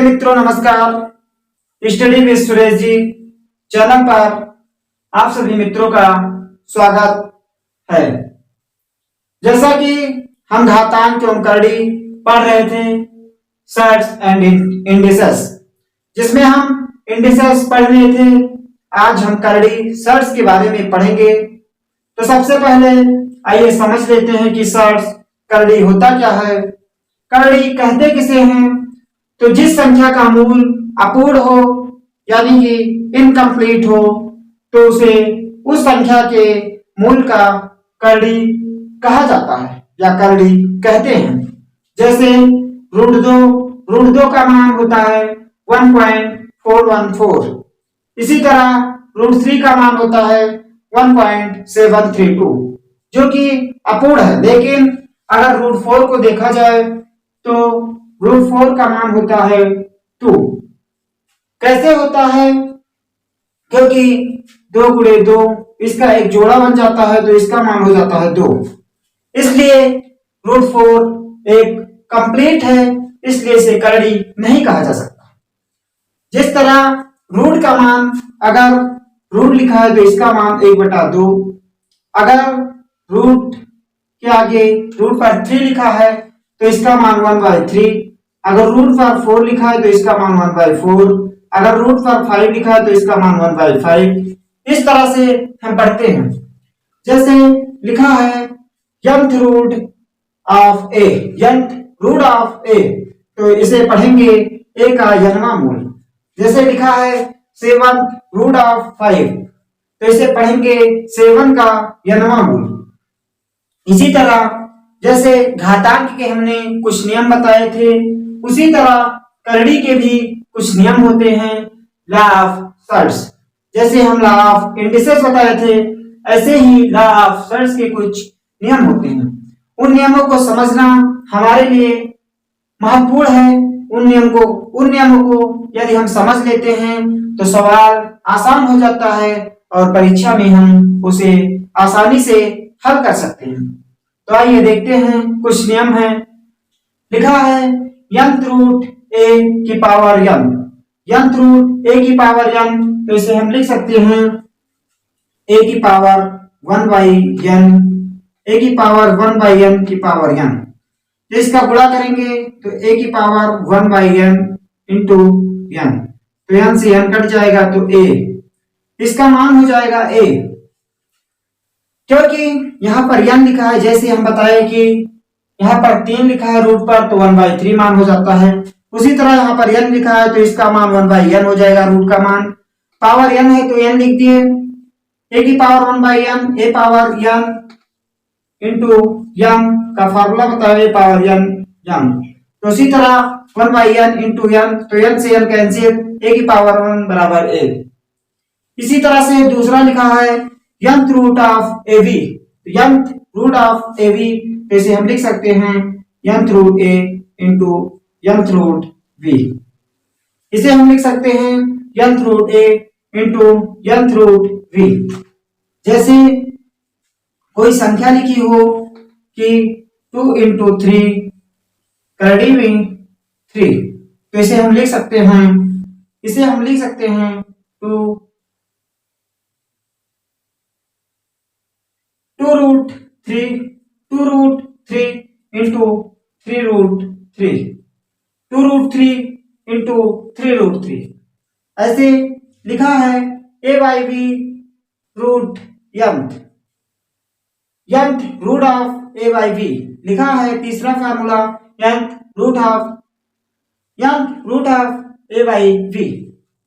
मित्रों नमस्कार। Study with Suresh ji channel पर आप सभी मित्रों का स्वागत है। जैसा कि हम घातांक एवं करड़ी पढ़ रहे थे सर्ट्स एंड इंडिसेस, जिसमें हम इंडिसेस पढ़ रहे थे। आज हम करड़ी सर्ट्स के बारे में पढ़ेंगे। तो सबसे पहले आइए समझ लेते हैं कि सर्ट्स करड़ी होता क्या है। करड़ी कहते किसे हैं? तो जिस संख्या का मूल अपूर्ण हो यानी कि इनकम्प्लीट हो तो उसे उस संख्या के मूल का करड़ी कहा जाता है या करड़ी कहते हैं। जैसे √2 का मान होता है 1.414। इसी तरह √3 का मान होता है 1.732 जो कि अपूर्ण है। लेकिन अगर √4 को देखा जाए तो √4 का मान होता है 2। कैसे होता है? क्योंकि 2 गुणे 2 इसका एक जोड़ा बन जाता है तो इसका मान हो जाता है 2। इसलिए √4 एक कंप्लीट है, इसलिए इसे करड़ी नहीं कहा जा सकता। जिस तरह रूट का मान, अगर रूट लिखा है तो इसका मान 1/2। अगर रूट के आगे रूट पर 3 लिखा है तो इसका मान 1/3। अगर रूट पर 4 लिखा है तो इसका मान 1/4। अगर रूट पर 5 लिखा है तो इसका मान 1/5। इस तरह से हम पढ़ते हैं। जैसे लिखा है nth root of a, nth root of a, तो इसे पढ़ेंगे a का n वां मूल। जैसे लिखा है 7th रूट ऑफ 5, तो इसे पढ़ेंगे 7 का n वां मूल। इसी तरह जैसे घातांक के हमने कुछ नियम बताए थे, उसी तरह करड़ी के भी कुछ नियम होते हैं। लॉ ऑफ सर्ट्स, जैसे हम लॉ ऑफ इंडिसेस बताए थे, ऐसे ही लॉ ऑफ सर्ट्स के कुछ नियम होते हैं। उन नियमों को समझना हमारे लिए महत्वपूर्ण है। उन नियमों को यदि हम समझ लेते हैं तो सवाल आसान हो जाता है और परीक्षा में हम उसे आसानी से हल कर सकते हैं। तो आइए देखते हैं, कुछ नियम है। लिखा है nth रूट a की power n, nth root a की पावर n, तो इसे हम लिख सकते हैं a की पावर 1/n, a की पावर 1/n की पावर n। तो इसका गुणा करेंगे तो a की पावर 1/n इंटू n, तो n से n कट जाएगा तो a, इसका मान हो जाएगा a। क्योंकि यहाँ पर n लिखा है, जैसे हम बताए कि यहाँ पर 3 लिखा है रूट पर तो 1/3 मान हो जाता है। उसी तरह यहाँ पर n लिखा है तो इसका मान 1/n हो जाएगा। रूट का मान पावर n है तो n लिख दिए। a की power 1/n, a power n into n का फार्मूला बताया, a पावर n। तो इसी तरह 1/n इंटू n, तो n से n कैंसिल, a की पावर 1 बराबर a। इसी तरह से दूसरा लिखा है nth root of ab, nth root of ab, तो इसे हम लिख सकते हैं nth root a into nth root b। इसे हम लिख सकते हैं nth root a into nth root b। जैसे कोई संख्या लिखी हो कि 2 इंटू 3 करड़ी में 3, तो इसे हम लिख सकते हैं 2 root 3 into 3 root 3, 2 root 3 into 3 root 3। ऐसे लिखा है a/b root nth root of a/b। लिखा है तीसरा formula nth root of a/b,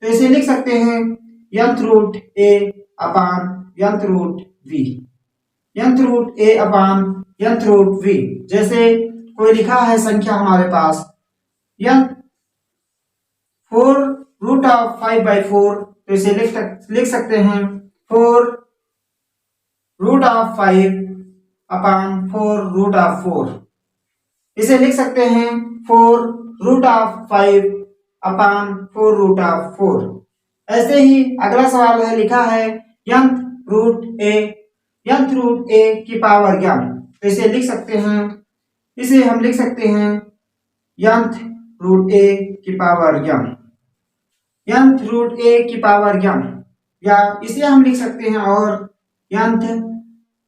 तो इसे लिख सकते हैं nth root a upon nth root b, nth root a upon nth root v। जैसे कोई लिखा है संख्या हमारे पास 4 रूट ऑफ 5/4, तो इसे लिख सकते हैं 4 root of 5 upon 4 root of 4। इसे लिख सकते हैं 4 root of 5 upon 4 root of 4। ऐसे ही अगला सवाल है, लिखा है nth रूट a की पावर n, तो इसे हम लिख सकते हैं nth रूट ए की पावर m, nth रूट ए की पावर m, या इसे हम लिख सकते हैं और nth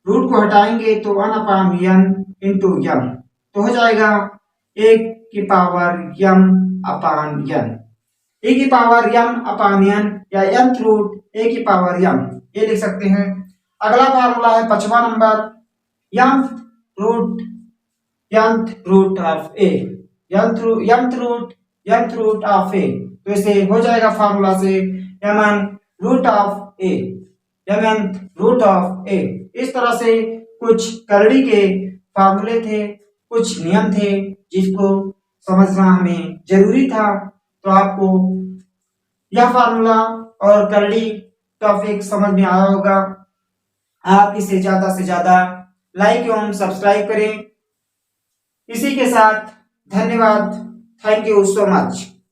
रूट को हटाएंगे तो 1/n इंटू m, तो हो जाएगा 1 की पावर m अपान n, ए की पावर m अपान n या nth रूट ए की पावर m, ये लिख सकते हैं। अगला फार्मूला है 5वां number, nth root of A, nth root of A, तो इसे हो जाएगा फार्मूला से mn root of A, mnth root of A. इस तरह से कुछ करड़ी के फार्मूले थे, कुछ नियम थे जिसको समझना हमें जरूरी था। तो आपको यह फार्मूला और करड़ी टॉपिक समझ में आया होगा। आप इसे ज्यादा से ज्यादा लाइक एवं सब्सक्राइब करें। इसी के साथ धन्यवाद। Thank you so much.